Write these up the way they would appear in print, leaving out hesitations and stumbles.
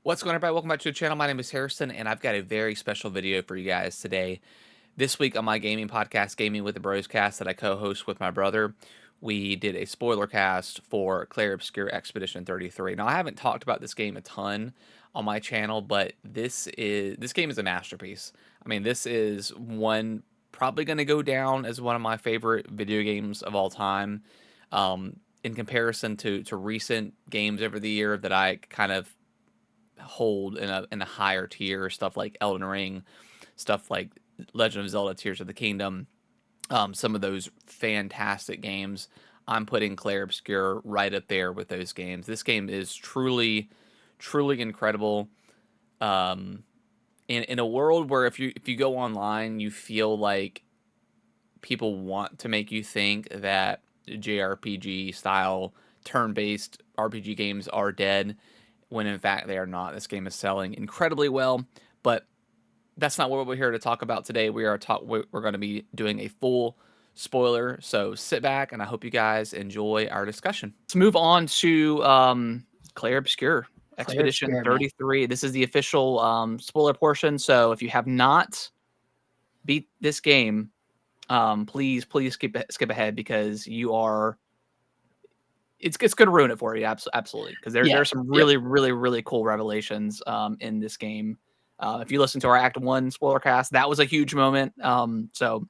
What's going on, everybody? Welcome back to the channel. My name is Harrison, and I've got a very special video for you guys today. This week on my gaming podcast, Gaming with the Bros Cast, that I co-host with my brother, we did a spoiler cast for Clair Obscur Expedition 33. Now, I haven't talked about this game a ton on my channel, but this game is a masterpiece. I mean, this is one probably going to go down as one of my favorite video games of all time. In comparison to recent games over the year that I kind of hold in a higher tier, stuff like Elden Ring, stuff like Legend of Zelda: Tears of the Kingdom, some of those fantastic games. I'm putting Clair Obscur right up there with those games. This game is truly, truly incredible. Um, in a world where if you go online, you feel like people want to make you think that JRPG style turn-based RPG games are dead, when in fact they are not. This game is selling incredibly well, but that's not what we're here to talk about today. We're going to be doing a full spoiler, so sit back and I hope you guys enjoy our discussion. Let's move on to Clair Obscur Expedition Obscur, man. 33. This is the official spoiler portion, so if you have not beat this game, please skip ahead, because you are it's going to ruin it for you. Absolutely. Because there's some really cool revelations in this game. If you listen to our Act 1 spoiler cast, that was a huge moment. So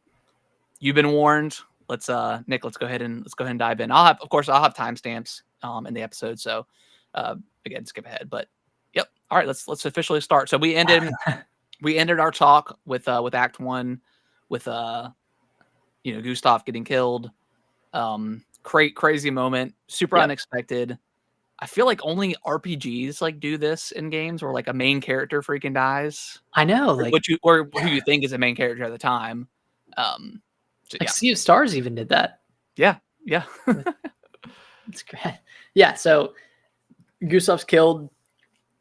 you've been warned. Let's Nick, let's go ahead and dive in. I'll have timestamps in the episode. So again, skip ahead. But yep. All right, let's officially start. So we ended our talk with Act 1 with Gustav getting killed. Crazy moment, super unexpected. I feel like only RPGs like do this in games where like a main character freaking dies. I know, like or who you think is a main character at the time. Sea of Stars even did that. Yeah. It's great. Yeah, so Gustav's killed,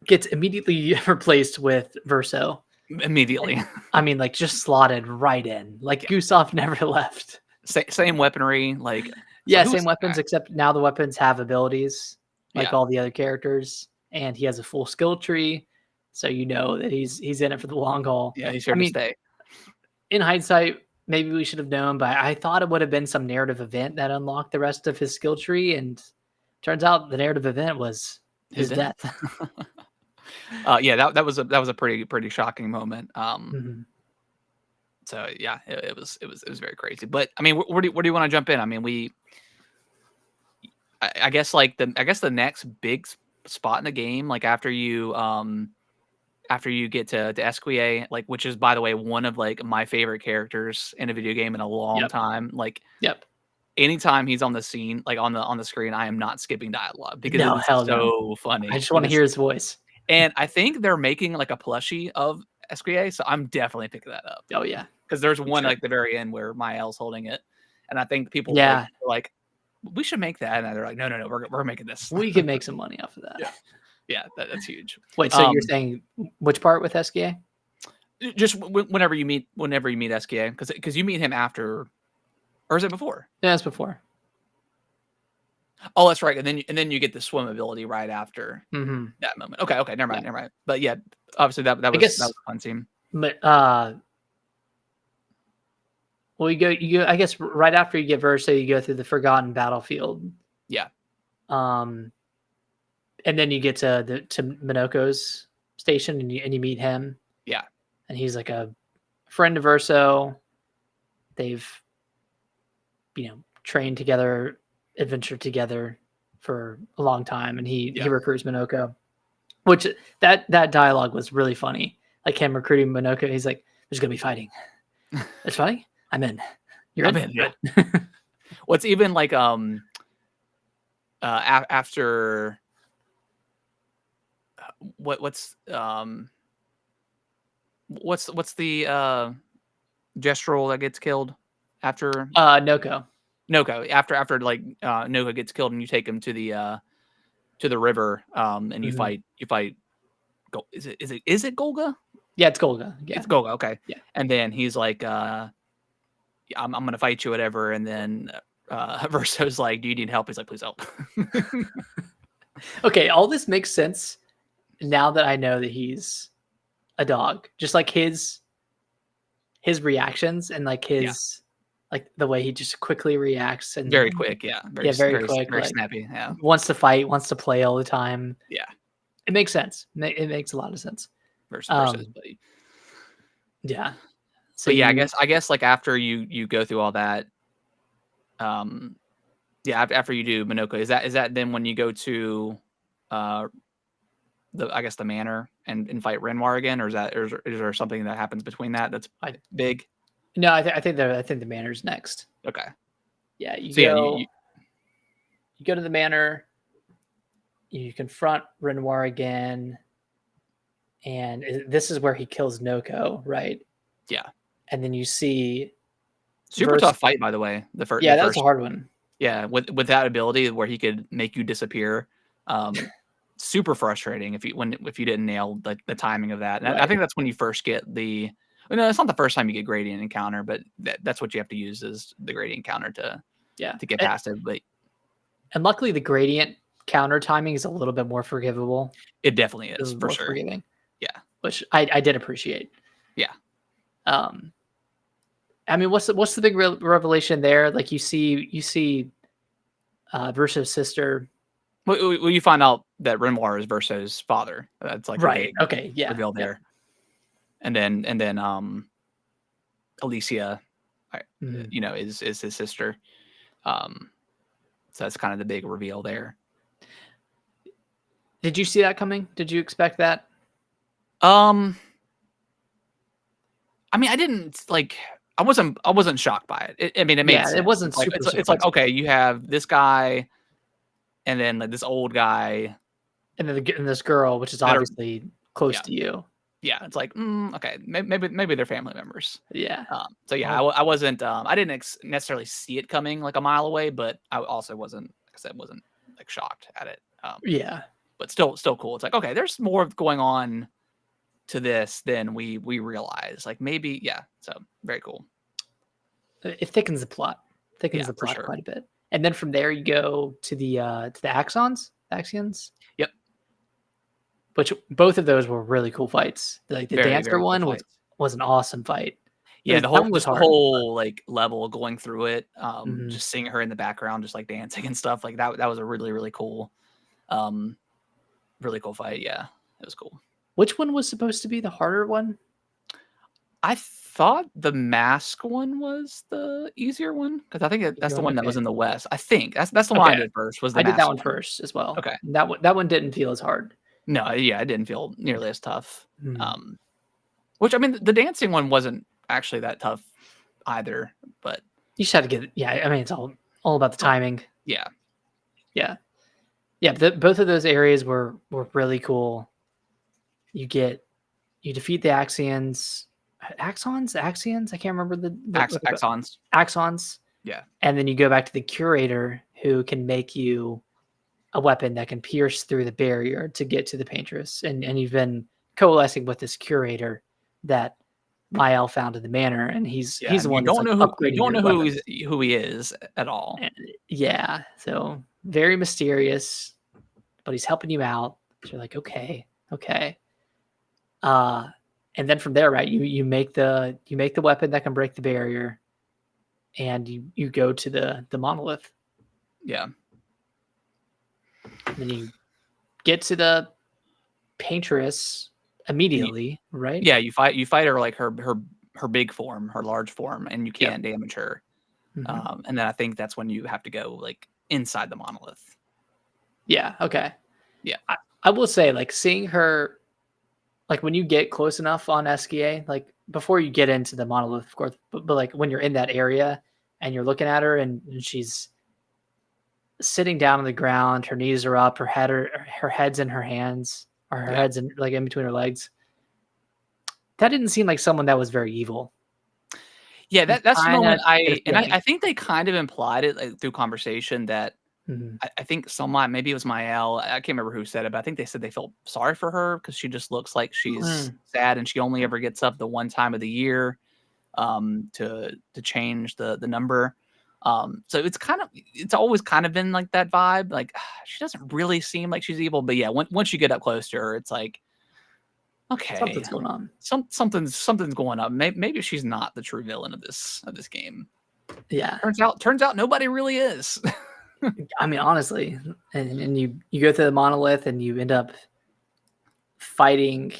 gets immediately replaced with Verso. Immediately. I mean, like just slotted right in. Like Gustav never left. Same weaponry, like same weapons, except now the weapons have abilities like all the other characters, and he has a full skill tree, so you know that he's in it for the long haul. Yeah, he's here to stay. In hindsight, maybe we should have known, but I thought it would have been some narrative event that unlocked the rest of his skill tree, and turns out the narrative event was his death. That was a pretty shocking moment. So yeah, it was very crazy. But I mean, where do you want to jump in? I mean, I guess like the next big spot in the game, like after you get to Esquier, like, which is, by the way, one of like my favorite characters in a video game in a long time. Like, anytime he's on the scene, like on the screen, I am not skipping dialogue because it's so funny. I just want to hear his voice. And I think they're making like a plushie of Esquier, so I'm definitely picking that up. Oh yeah, because there's one like the very end where Mael's holding it, and I think people like we should make that, and they're like, no, we're making this. We can make some money off of that. That's huge. Wait, so you're saying which part with Esquier? Just whenever you meet Esquier, because you meet him after, or is it before? Yeah, it's before. Oh, that's right. And then you get the swim ability right after that moment. Okay, never mind. But yeah, obviously that was a fun scene. But well, you go. I guess right after you get Verso, you go through the Forgotten Battlefield. Yeah. And then you get to Minoko's station, and you meet him. Yeah. And he's like a friend of Verso. They've, trained together, adventured together for a long time, and he recruits Minoko. Which that dialogue was really funny. Like him recruiting Minoko, he's like, "There's gonna be fighting. There's fighting. I'm in. You're in." Yeah. What's even like after what's the Gestural that gets killed after Noko after like Noko gets killed, and you take him to the river, and you fight is it Golga? Yeah, it's Golga. Yeah. It's Golga. Okay. Yeah. And then he's like, I'm gonna fight you, whatever. And then Verso's like, do you need help? He's like, please help. Okay, all this makes sense now that I know that he's a dog, just like his reactions and like his like the way he just quickly reacts and Very quick, yeah. very quick, Very like snappy, yeah. wants to fight, wants to play all the time. Yeah. It makes sense. It makes a lot of sense. Versus Buddy. Yeah. So But yeah, I guess like after you go through all that, yeah, after you do Minoko, is that then when you go to the manor and fight Renwar again, or is there something that happens between that's big? No, I think the manor's next. Okay. Yeah, you So go you go to the manor, you confront Renoir again, and this is where he kills Noko, right? Yeah. And then you see super tough fight, by the way. The first, yeah, that's a hard one. Yeah, with that ability where he could make you disappear, super frustrating if you didn't nail the timing of that. And Right. I think that's when you first get the. No, it's not the first time you get gradient encounter, but that's what you have to use is the gradient counter to get past it. But and luckily, the gradient counter timing is a little bit more forgivable. It definitely is for sure. Forgiving. Yeah, which I did appreciate. Yeah. I mean, what's the big revelation there? Like you see, Verso's sister. Well, you find out that Renoir is Verso's father. That's like right. Okay. Yeah. Reveal there, and then Alicia, is his sister. So that's kind of the big reveal there. Did you see that coming? Did you expect that? I mean, I didn't like. I wasn't shocked by it. It made sense. It wasn't super. It's like okay, you have this guy, and then like this old guy, and then this girl, which is obviously close to you. Yeah, it's like okay, maybe they're family members. Yeah. So yeah, I wasn't. I didn't necessarily see it coming like a mile away, but I also wasn't. Like I said, wasn't like shocked at it. Yeah. But still cool. It's like okay, there's more going on to this than we realize. Like maybe So very cool. It thickens the plot. Thickens the plot quite a bit. And then from there you go to the Axions. Yep. Which both of those were really cool fights. Like the dancer very one was an awesome fight. Yeah, the whole like level going through it, just seeing her in the background, just like dancing and stuff like that. That was a really, really cool, fight. Yeah, it was cool. Which one was supposed to be the harder one? I thought the mask one was the easier one because I think that's the one that was in the West. I think that's the one I did first. I did that one first as well. Okay, that one didn't feel as hard. No, yeah, it didn't feel nearly as tough. Which I mean, the dancing one wasn't actually that tough either, but you just had to get it. Yeah, I mean, it's all about the timing. Yeah. Both of those areas were really cool. You defeat the Axions. Axons? I can't remember the Axons. Axons. Yeah. And then you go back to the curator who can make you a weapon that can pierce through the barrier to get to the paintress. And you've been coalescing with this curator that Mael found in the manor, and he's the one that's upgrading. You don't know who he is at all. Yeah. So very mysterious, but he's helping you out. So you're like, okay. And then from there, right, you make the weapon that can break the barrier, and you go to the monolith. Yeah. And then you get to the paintress immediately, right? Yeah, you fight her like her big form, her large form, and you can't damage her. And then I think that's when you have to go like inside the monolith. Yeah. Okay. Yeah. I will say, like, seeing her, like, when you get close enough on SKA, like before you get into the monolith, of course, but like when you're in that area and you're looking at her and she's sitting down on the ground, her knees are up, her head's in her hands, or her head's in like in between her legs. That didn't seem like someone that was very evil. Yeah, that's the moment I think they kind of implied it like, through conversation that I think someone, maybe it was Mael, I can't remember who said it, but I think they said they felt sorry for her because she just looks like she's sad and she only ever gets up the one time of the year to change the number. So it's always kind of been like that vibe. Like she doesn't really seem like she's evil, but yeah, once you get up close to her, it's like, okay, Something's going on. Something's going on. Maybe she's not the true villain of this game. Yeah. Turns out nobody really is. I mean, honestly, and you go through the monolith and you end up fighting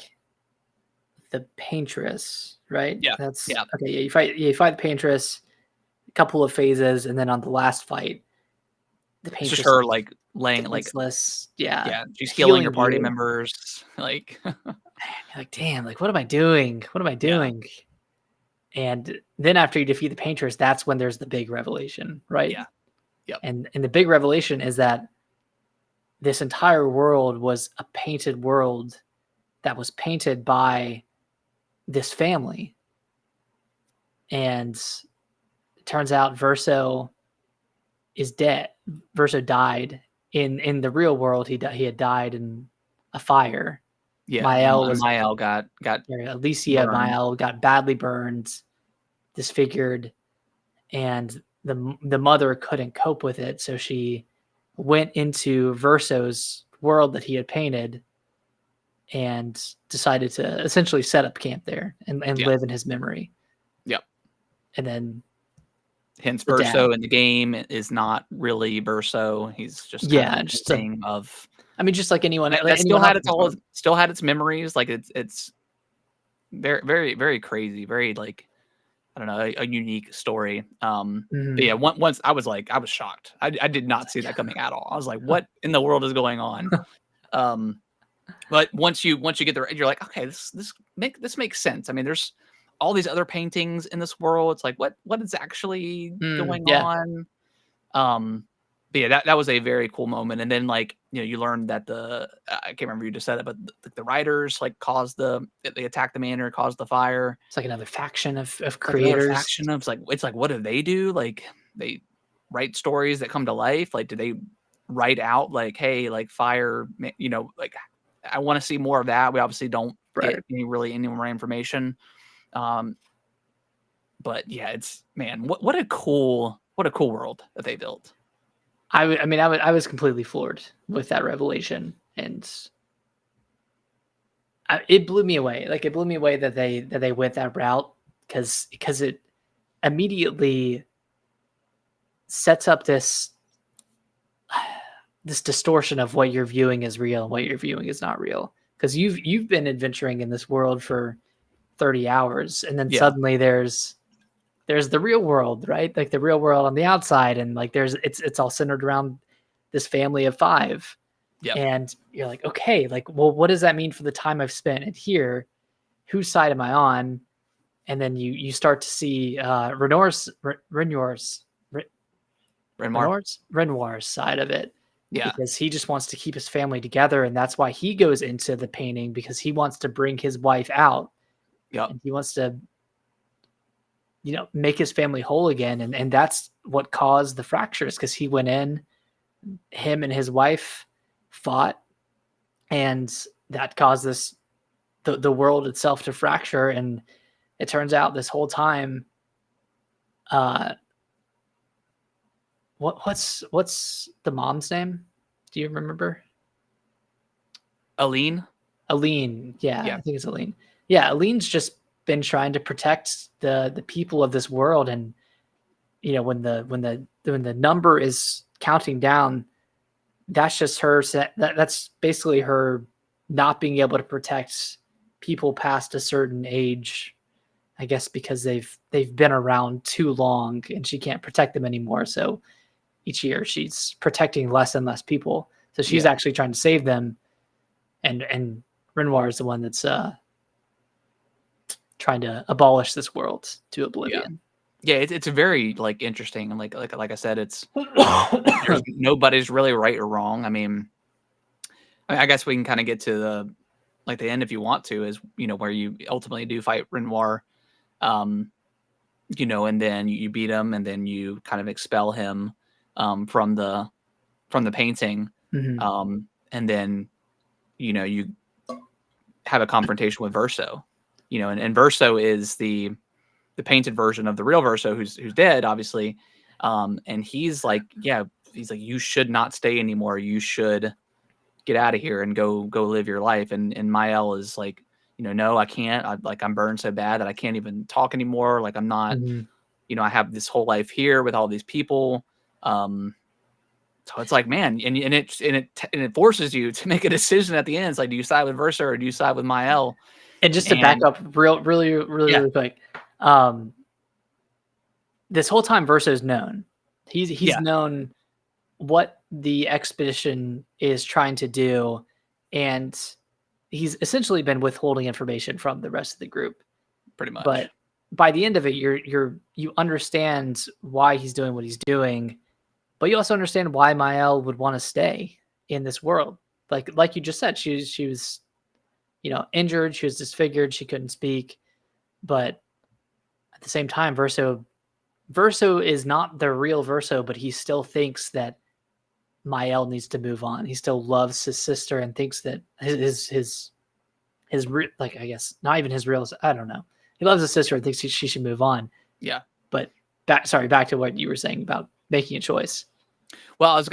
the paintress, right? Yeah. That's Yeah. okay. Yeah, you fight the paintress, a couple of phases, and then on the last fight, the It's just paintress her like laying like defenseless, yeah, yeah, she's killing her healing party you. members. Like You're like, damn, like what am I doing? What am I yeah. doing? And then after you defeat the paintress, that's when there's the big revelation, right? Yeah. Yep. And the big revelation is that this entire world was a painted world that was painted by this family. And it turns out Verso is dead. Verso died in the real world. He had died in a fire. Yeah. Mael got Alicia burned. Mael got badly burned, disfigured, and the mother couldn't cope with it, so she went into Verso's world that he had painted and decided to essentially set up camp there and live in his memory. Yep. And then hence Verso in the game is not really Verso. He's just just thing of. I mean, just like anyone, that still had its memories. Like it's very, very, very crazy. Very like, I don't know, a unique story. But yeah, once I was shocked. I did not see that coming at all. I was like, what in the world is going on? But once you get there, you're like, okay, this makes sense. I mean, there's all these other paintings in this world. It's like, what is actually going on? But yeah, that was a very cool moment. And then like, you learned that I can't remember who you just said it, but the writers like they attacked the manor, caused the fire. It's like another faction of creators. It's like, what do they do? Like they write stories that come to life. Like, do they write out like, hey, like fire, like I want to see more of that. We obviously don't get any more information. But yeah, it's, man, what a cool world that they built. I was completely floored with that revelation, and it blew me away. Like it blew me away that they went that route because it immediately sets up this distortion of what you're viewing as real and what you're viewing as not real. Because you've been adventuring in this world for 30 hours, and then suddenly there's the real world, right? Like the real world on the outside, and like it's all centered around this family of 5. Yeah. And you're like, okay, like, well, what does that mean for the time I've spent in here? Whose side am I on? And then you start to see Renoir's side of it. Yeah. Because he just wants to keep his family together, and that's why he goes into the painting, because he wants to bring his wife out. Yeah. And he wants to make his family whole again. And that's what caused the fractures, because he went in, him and his wife fought, and that caused the world itself to fracture. And it turns out this whole time, what's the mom's name? Do you remember? Aline? Yeah, I think it's Aline. Yeah, Aline's just been trying to protect the people of this world, and when the number is counting down, that's just her that's basically her not being able to protect people past a certain age, I guess, because they've been around too long and she can't protect them anymore. So each year she's protecting less and less people, so she's actually trying to save them, and Renoir is the one that's trying to abolish this world to oblivion. Yeah, it's very like interesting, and like I said, it's nobody's really right or wrong. I mean, I guess we can kind of get to the end if you want to, is where you ultimately do fight Renoir, and then you beat him, and then you kind of expel him from the painting, and then you have a confrontation with Verso, and Verso is the painted version of the real Verso who's dead, obviously. And he's like, yeah, he's like, you should not stay anymore. You should get out of here and go live your life. And Mael is like, no, I can't. I'm burned so bad that I can't even talk anymore. Like I'm not, I have this whole life here with all these people. So it's like, man, and it forces you to make a decision at the end. It's like, do you side with Verso or do you side with Mael? And just to back up really quick, this whole time Verso's known. He's known what the expedition is trying to do, and he's essentially been withholding information from the rest of the group. Pretty much. But by the end of it, you understand why he's doing what he's doing, but you also understand why Mael would want to stay in this world. Like you just said, she was injured, she was disfigured, she couldn't speak, but at the same time, Verso is not the real Verso, but he still thinks that Mael needs to move on. He still loves his sister and thinks that his like, I guess not even his real, I don't know. He loves his sister and thinks she should move on. Yeah. But back to what you were saying about making a choice. Well,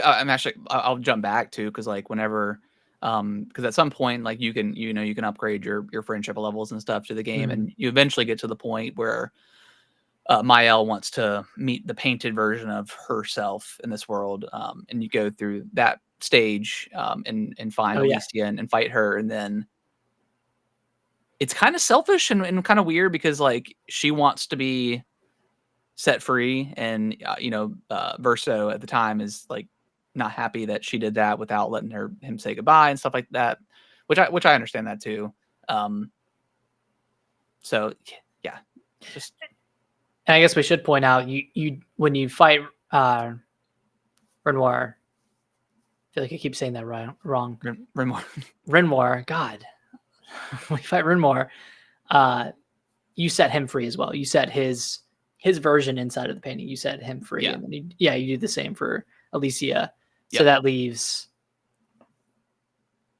I'll jump back too, because like whenever, because at some point, like you can upgrade your friendship levels and stuff to the game, and you eventually get to the point where Mael wants to meet the painted version of herself in this world, and you go through that stage and find Alicia and fight her, and then it's kind of selfish and kind of weird because like she wants to be set free, and Verso at the time is like not happy that she did that without letting him say goodbye and stuff like that, which I understand that too. So yeah, just. And I guess we should point out you when you fight Renoir, I feel like I keep saying that wrong. Renoir, God, when you fight Renoir, you set him free as well. You set his version inside of the painting. You set him free, and then you do the same for Alicia. So that leaves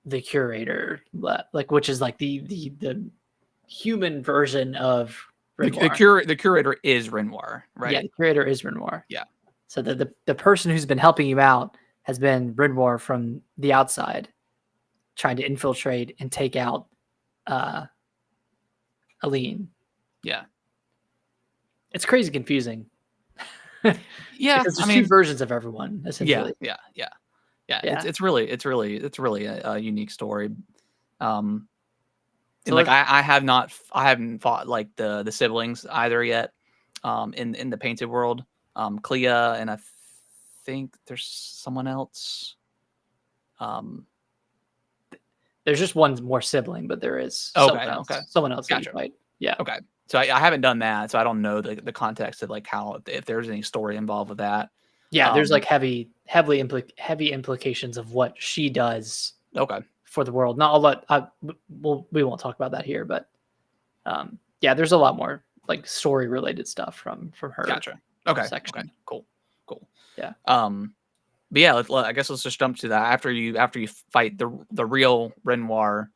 the curator, like, which is like the human version of Renoir. The curator is Renoir, right? Yeah, the curator is Renoir. Yeah. So the person who's been helping you out has been Renoir from the outside, trying to infiltrate and take out Aline. Yeah. It's crazy confusing. Yeah, because there's two versions of everyone, essentially. Yeah. It's really a unique story. So like I haven't fought like the siblings either yet. In the painted world, Clea, and I think there's someone else. There's just one more sibling, but there is someone else that you fight. Yeah. Okay. So I haven't done that, so I don't know the context of like how, if there's any story involved with that. Yeah, there's like heavy implications of what she does. Okay. For the world. Not a lot. We won't talk about that here, but there's a lot more like story related stuff from her. Gotcha. Okay. Section. Okay. Cool. Yeah. But yeah, I guess let's just jump to that after you fight the real Renoir,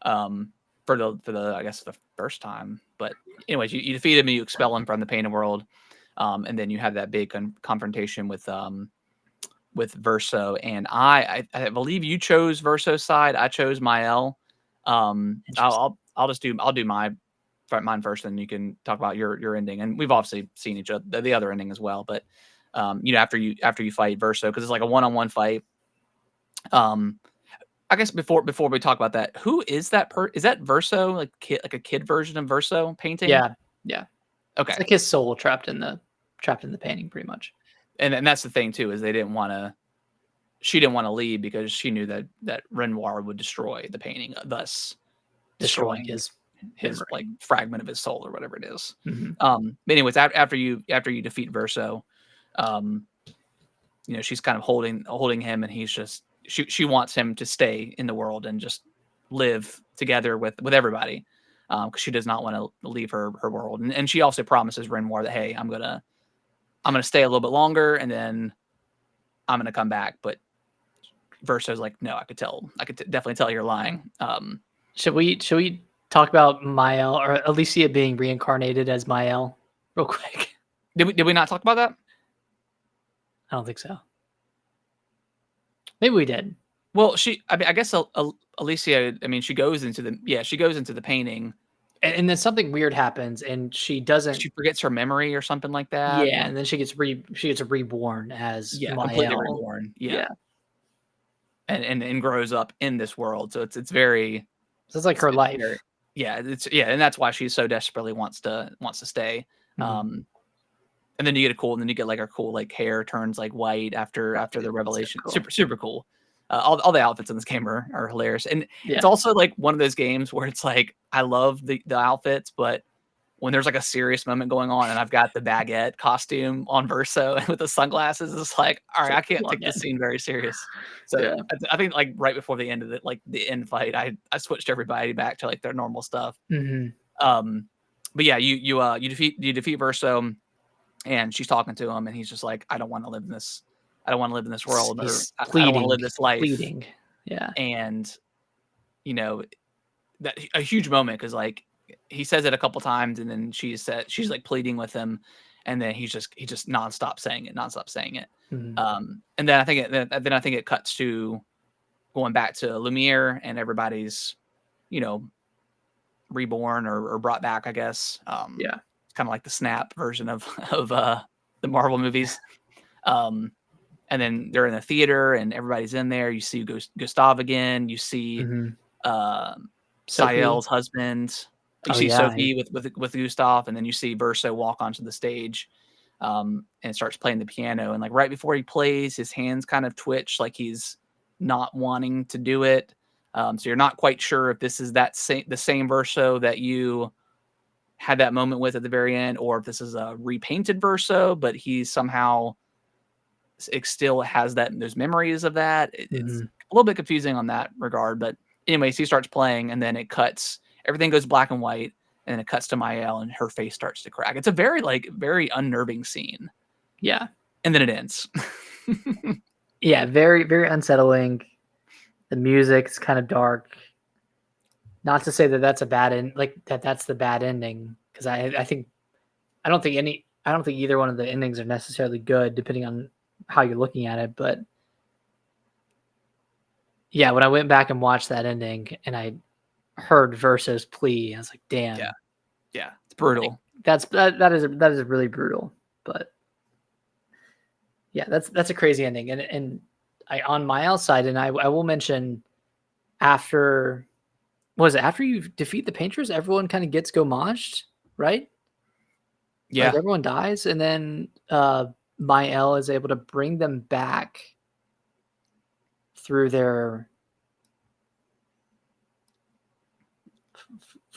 for the I guess the first time. But anyways, you defeat him and you expel him from the painted world, and then you have that big confrontation with Verso, and I believe you chose Verso's side. I chose Mael. I'll do mine first, and you can talk about your ending. And we've obviously seen each other the other ending as well. But after you fight Verso, because it's like a one-on-one fight. I guess before we talk about that, who is that? Is that Verso, like a kid version of Verso painting? Yeah. Okay. It's like his soul trapped in the painting, pretty much. And that's the thing too, is she didn't want to leave because she knew that Renoir would destroy the painting, thus destroying his like fragment of his soul or whatever it is. But anyways, after you defeat Verso, she's kind of holding him, and he's just she wants him to stay in the world and just live together with everybody, because she does not want to leave her world, and she also promises Renoir that, hey, I'm gonna stay a little bit longer, and then I'm gonna come back. But Verso's like, no, I could definitely tell you're lying. Should we talk about Mael, or Alicia being reincarnated as Mael real quick? Did we not talk about that? I don't think so. Maybe we did. Well, I guess Alicia. I mean, she goes into the painting, and then something weird happens, and she doesn't. She forgets her memory or something like that. Yeah, and then she gets reborn as completely Mael. reborn. Yeah. And grows up in this world. So it's very. So it's like her life. And that's why she so desperately wants to stay. Mm-hmm. And then you get like her cool like hair turns like white after the revelation. So cool. Super cool. All the outfits in this game are hilarious, and it's also like one of those games where it's like I love the outfits, but when there's like a serious moment going on and I've got the baguette costume on Verso with the sunglasses, it's like, all right, I can't take this scene very serious. So I think like right before the end of it, like the end fight, I switched everybody back to like their normal stuff. Mm-hmm. But yeah, you defeat Verso, and she's talking to him, and he's just like, I don't want to live in this. I don't want to live in this world. He's I don't want to live this life. Pleading. Yeah. And that a huge moment, because like he says it a couple times, and then she's like pleading with him, and then he just nonstop saying it. Mm-hmm. And then I think it cuts to going back to Lumiere, and everybody's reborn or brought back, I guess. It's kind of like the Snap version of the Marvel movies. And then they're in the theater, and everybody's in there. You see Gustav again. You see Sael's husband. You see Sophie with Gustav, and then you see Verso walk onto the stage, and starts playing the piano. And like right before he plays, his hands kind of twitch, like he's not wanting to do it. So you're not quite sure if this is the same Verso that you had that moment with at the very end, or if this is a repainted Verso, but he somehow still has those memories of that. It's a little bit confusing on that regard, but anyways, he starts playing, and then it cuts. Everything goes black and white, and then it cuts to Mael, and her face starts to crack. It's a very unnerving scene. Yeah, and then it ends. Yeah, very very unsettling. The music's kind of dark. Not to say that that's a bad end, like that's the bad ending, because I don't think either one of the endings are necessarily good, depending on how you're looking at it. But yeah, when I went back and watched that ending and I heard Verso's plea, I was like, damn. Yeah, it's brutal. Like, that is really brutal. But yeah, that's a crazy ending. And I on Mael's side, and I will mention after you defeat the Painters, everyone kind of gets gommaged, right? Yeah, like everyone dies, and then Mael is able to bring them back through their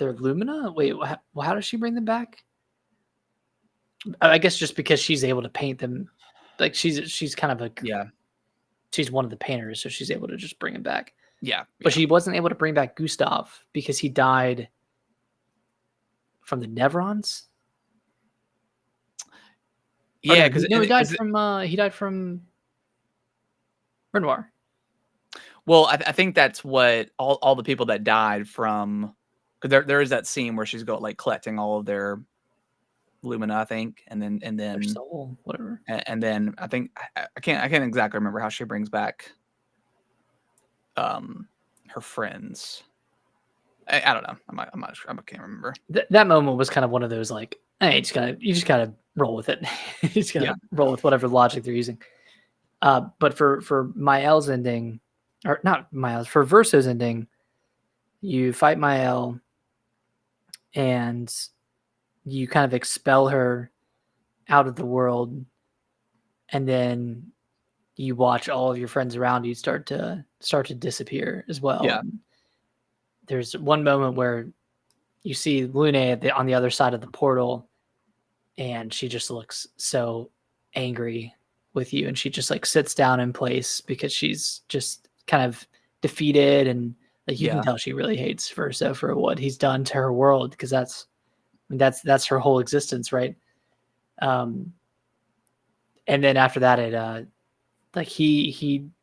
Lumina. Wait, how does she bring them back? I guess just because she's able to paint them, like she's kind of she's one of the painters, so she's able to just bring him back. But she wasn't able to bring back Gustav because he died from the Nevrons. Yeah, because he died from Renoir. Well, I think that's what all the people that died from, because there is that scene where she's collecting all of their Lumina, I think, and then their soul, whatever. And then I think I can't exactly remember how she brings back her friends. I don't know. I'm not sure. I can't remember. That moment was kind of one of those like, hey, you just gotta roll with it. You just gotta roll with whatever logic they're using. But for Mael's ending, or not Mael's, for Verso's ending, you fight Mael and you kind of expel her out of the world, and then you watch all of your friends around you start to disappear as well. Yeah. There's one moment where you see Lune on the other side of the portal, and she just looks so angry with you, and she just sits down in place because she's just kind of defeated, and you can tell she really hates Verso for what he's done to her world, because that's her whole existence, right? And then after that, it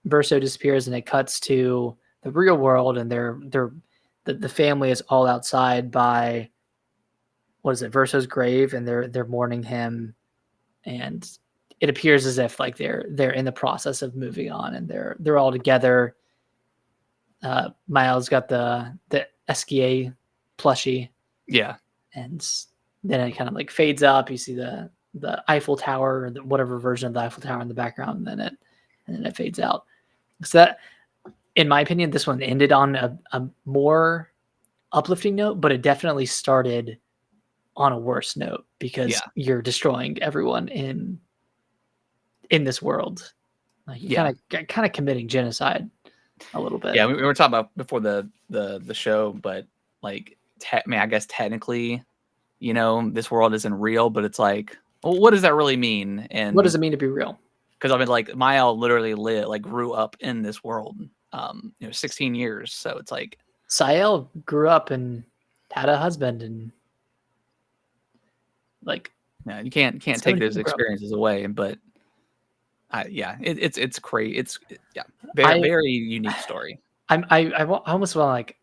Verso disappears, and it cuts to the real world, and the family is all outside by, what is it, Verso's grave, and they're mourning him, and it appears as if like they're in the process of moving on, and they're all together. Miles got the SKA plushie. Yeah. And then it kind of like fades up. You see the Eiffel Tower, or whatever version of the Eiffel Tower in the background, and then it fades out. So that, in my opinion, this one ended on a more uplifting note, but it definitely started on a worse note because you're destroying everyone in this world. Like you kind of committing genocide a little bit. Yeah, we were talking about before the show, but like, I mean, I guess technically, you know, this world isn't real, but it's like, well, what does that really mean? And what does it mean to be real? Because I mean, like, Mael literally grew up in this world, 16 years. So it's like Sael grew up and had a husband, and like, yeah, you can't take those experiences away. But it's crazy. It's very unique story. I almost want to like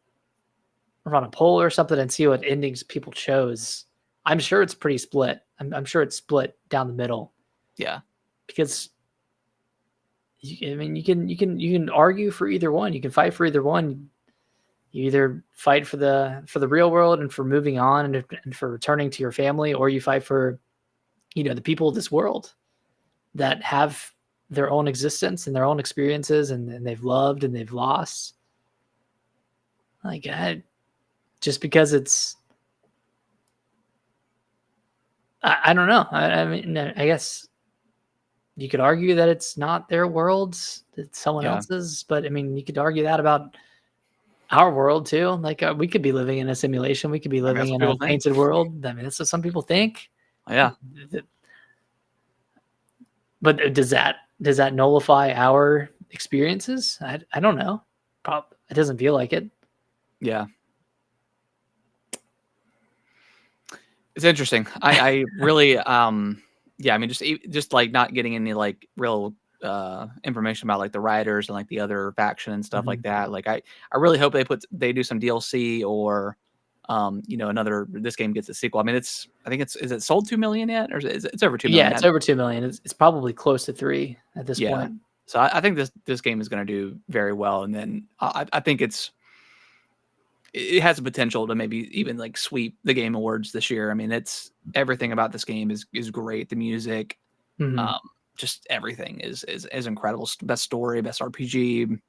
run a poll or something and see what endings people chose. I'm sure it's pretty split. I'm sure it's split down the middle. Yeah, because I mean, you can argue for either one. You can fight for either one. You either fight for the real world and for moving on and for returning to your family, or you fight for, the people of this world that have their own existence and their own experiences, and they've loved and they've lost. Like, just because it's, I don't know. I mean, I guess you could argue that it's not their worlds, it's someone else's, but I mean, you could argue that about our world too. Like, we could be living in a simulation. We could be living in a painted world. I mean, that's what some people think. Yeah. But does that nullify our experiences? I don't know. It doesn't feel like it. Yeah. It's interesting. I really, yeah, I mean, just like not getting any like real information about like the writers and like the other faction and stuff like that. Like, I really hope they do some DLC or, this game gets a sequel. I mean, is it sold 2 million yet, or it's over 2 million? Yeah, it's over 2 million. It's probably close to 3 at this point. So I think this game is going to do very well, and then I think it has the potential to maybe even like sweep the Game Awards this year. I mean, it's everything about this game is great. The music, just everything is incredible. Best story, best RPG,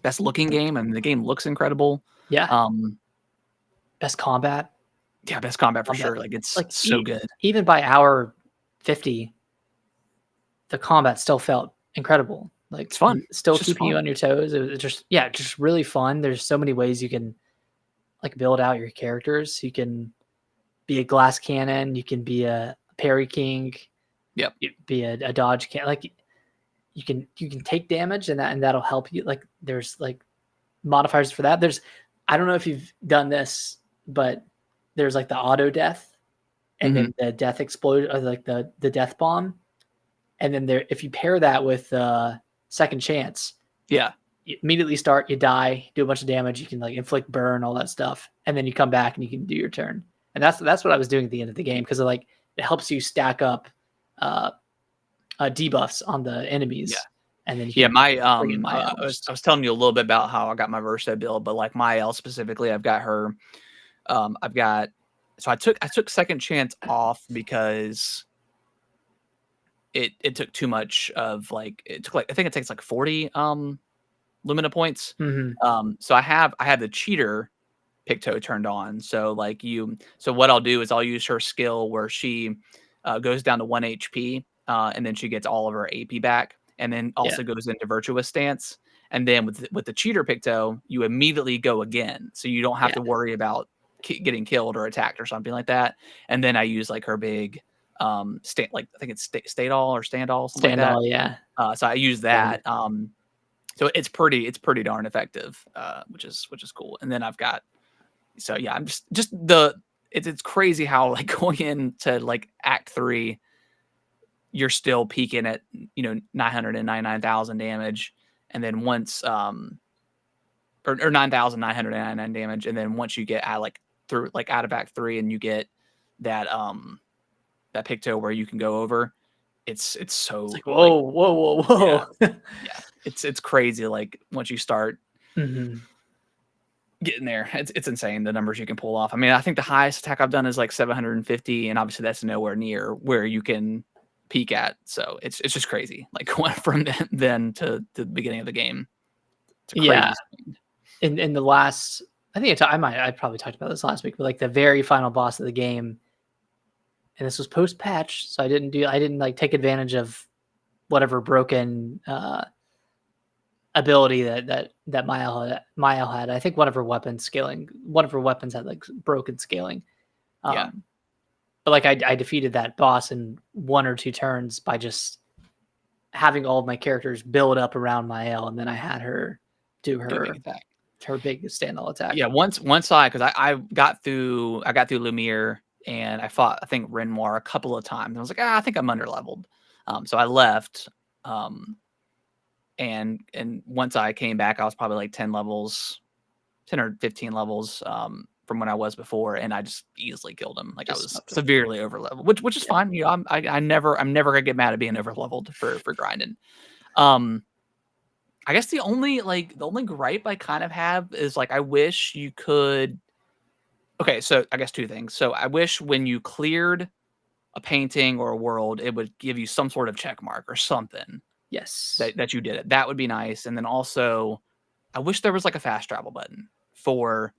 best looking game. I mean, the game looks incredible. Yeah. Best combat. Yeah, best combat for sure. Like, it's like so good. Even by hour 50, the combat still felt incredible. Like, it's fun. Still keeping you on your toes. It was just really fun. There's so many ways you can like build out your characters. You can be a glass cannon. You can be a parry king. Yep. Be a dodge can. Like, you can take damage, and that'll help you. Like, there's like modifiers for that. I don't know if you've done this, but there's like the auto death, and then the death explosion, or like the death bomb, and then if you pair that with second chance, you immediately you die, do a bunch of damage, you can like inflict burn, all that stuff, and then you come back and you can do your turn. And that's what I was doing at the end of the game, because like it helps you stack up debuffs on the enemies. And then I was telling you a little bit about how I got my Versa build, but like Mael specifically, I've got her. So I took second chance off because it took too much of like, it took like, I think it takes like 40 Lumina points. So I have the cheater Picto turned on. So like so what I'll do is I'll use her skill where she goes down to 1 HP, and then she gets all of her AP back, and then also goes into virtuous stance. And then with the cheater Picto, you immediately go again, so you don't have to worry about getting killed or attacked or something like that. And then I use like her big I think it's Stadol or Standall, something like that. So I use that. So it's pretty darn effective, which is cool. And then I've got, so yeah, I'm just it's crazy how like going into like Act 3, you're still peaking at 999,000 damage, and then once or 9,999 damage, and then once you get out out of Act 3 and you get that that Picto where you can go over, it's so like, like whoa. yeah, it's crazy. Like once you start Hmm. getting there, it's insane the numbers you can pull off. I mean, I think the highest attack I've done is like 750, and obviously that's nowhere near where you can peak at. So it's just crazy. Like from then to the beginning of the game, it's a Yeah. crazy swing. In the last, I think I probably talked about this last week, but like the very final boss of the game, and this was post patch, so I didn't like take advantage of whatever broken ability that Mael had. I think one of her weapons had like broken scaling. Yeah, Um, but like I defeated that boss in 1 or 2 turns by just having all of my characters build up around Mael, and then I had her do do a big her attack. big standall attack. Yeah, once because I got through Lumiere and I fought I think Renoir a couple of times. I was like, I think I'm under leveled. So I left. Um, and once I came back, I was probably like 10 levels, 10 or 15 levels from when I was before, and I just easily killed him. Like I Just was smoked him. severely over leveled, which is Yeah. fine. You know, I'm never gonna get mad at being over leveled for grinding. Um, I guess the only gripe I kind of have is like I wish you could. Okay, so I guess two things. So I wish when you cleared a painting or a world, it would give you some sort of check mark or something Yes. that you did it. That would be nice. And then also, I wish there was like a fast travel button for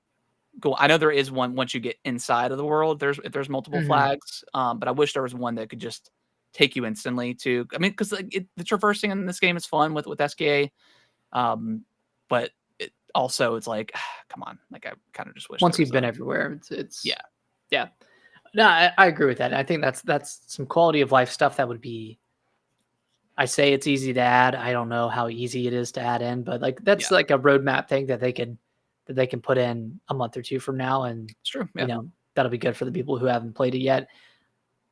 go. I know there is one once you get inside of the world. There's multiple Mhm. flags, but I wish there was one that could just take you instantly to. I mean, because like, the traversing in this game is fun with SKA, but it also it's like, come on, like I kind of just wish there Once was you've been a everywhere, yeah, it's yeah. No, I agree with that. I think that's some quality of life stuff that would be. I say it's easy to add. I don't know how easy it is to add in, but like yeah, that's like a roadmap thing that they can put in a month or two from now, and it's true. you Yeah, know that'll be good for the people who haven't played it yet.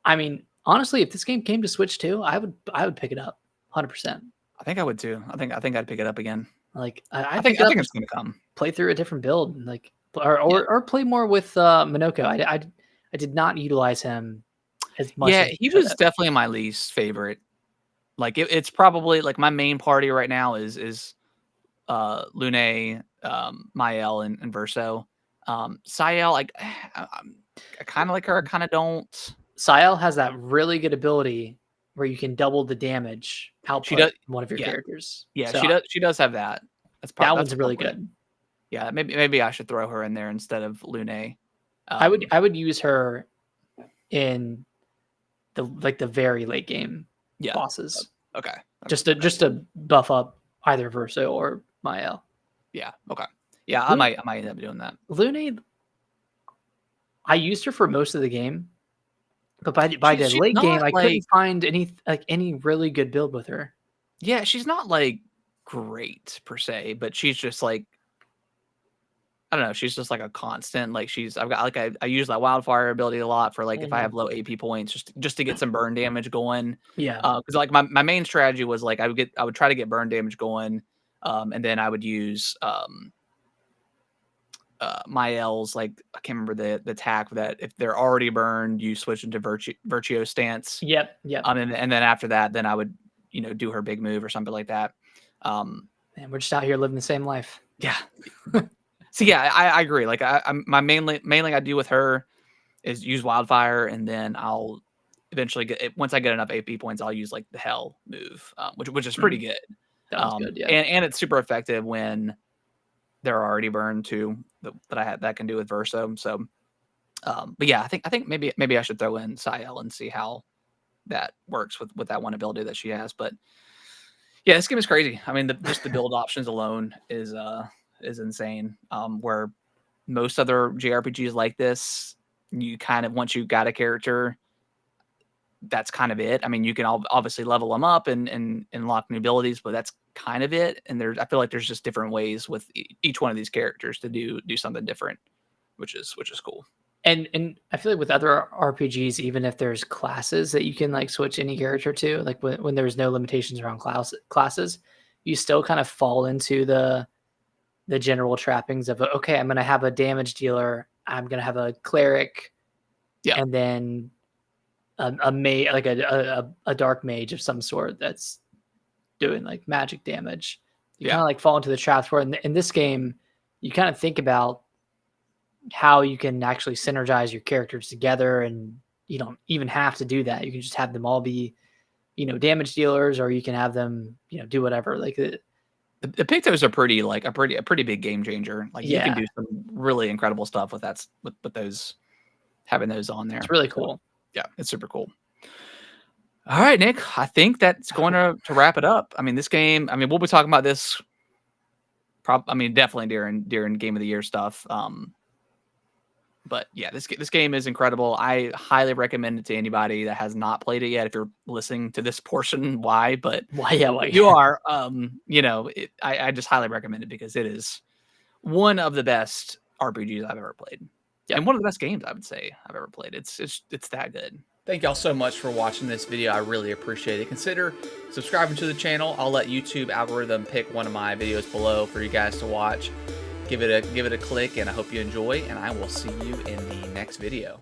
I mean, honestly, if this game came to Switch too, I would pick it up, 100%. I think I would too. I think I'd pick it up again. Like I'd I think pick it I up think and it's gonna come. play through a different build, and like or Yeah. or play more with Minoko. I did not utilize him as much Yeah, as I he should was have. definitely my least favorite. Like it's probably like my main party right now is Lune, Mael, and Verso. Sael, like I kind of like her, I kind of don't. Sael has that really good ability where you can double the damage She output does, from one of your yeah, characters. yeah. So She does have that. that That's one's really probably good. yeah. Maybe I should throw her in there instead of Lune. Um, I would use her in the very late game yeah. bosses Okay. just to buff up either Verso or Mael. Yeah. Okay. Yeah. Lu- I might end up doing that. Lune, I used her for most of the game, but by the She's late game, not I like couldn't find any really good build with her. yeah. She's not like great per se, but she's just like I don't know, she's just like a constant. Like I've got like I use that wildfire ability a lot for like if I Mhm. have low AP points, just to get some burn damage going. Yeah. Because like my main strategy was like I would try to get burn damage going, and then I would use Mael's like I can't remember the attack that if they're already burned, you switch into Virtue stance. Yep. Yep. And then after that, then I would do her big move or something like that. And we're just out here living the same life. Yeah. So yeah, I agree. Like I'm my mainly I do with her is use wildfire, and then I'll eventually get it once I get enough AP points. I'll use like the hell move, which is pretty Mhm. good. That one's good. Yeah. And it's super effective when they're already burned too. That I had that can do with Verso. So, but yeah, I think maybe I should throw in Sael and see how that works with that one ability that she has. But yeah, this game is crazy. I mean, just the build options alone is insane. Where most other JRPGs like this, you kind of once you got a character, that's kind of it. I mean, you can obviously level them up and unlock new abilities, but that's kind of it. And I feel like there's just different ways with each one of these characters to do something different, which is cool. And I feel like with other RPGs, even if there's classes that you can like switch any character to, like when there's no limitations around classes, you still kind of fall into the general trappings of okay, I'm gonna have a damage dealer, I'm gonna have a cleric, Yeah, and then like a dark mage of some sort that's doing like magic damage. You kind of like fall into the traps where in this game, you kind of think about how you can actually synergize your characters together, and you don't even have to do that. You can just have them all be, damage dealers, or you can have them, do whatever. Like the Pictos are pretty like a pretty big game changer. Like you can yeah, do some really incredible stuff with that with those, having those on there. it's really So, cool. yeah, it's super cool. All right, Nick, I think that's going to wrap it up. I mean, this game, I mean, we'll be talking about this definitely during Game of the Year stuff. But yeah, this game is incredible. I highly recommend it to anybody that has not played it yet. If you're listening to this portion, why? But Why? Yeah, why? You are, I just highly recommend it because it is one of the best RPGs I've ever played, and one of the best games I would say I've ever played. It's that good. Thank y'all so much for watching this video. I really appreciate it. Consider subscribing to the channel. I'll let YouTube algorithm pick one of my videos below for you guys to watch. Give it a click, and I hope you enjoy, and I will see you in the next video.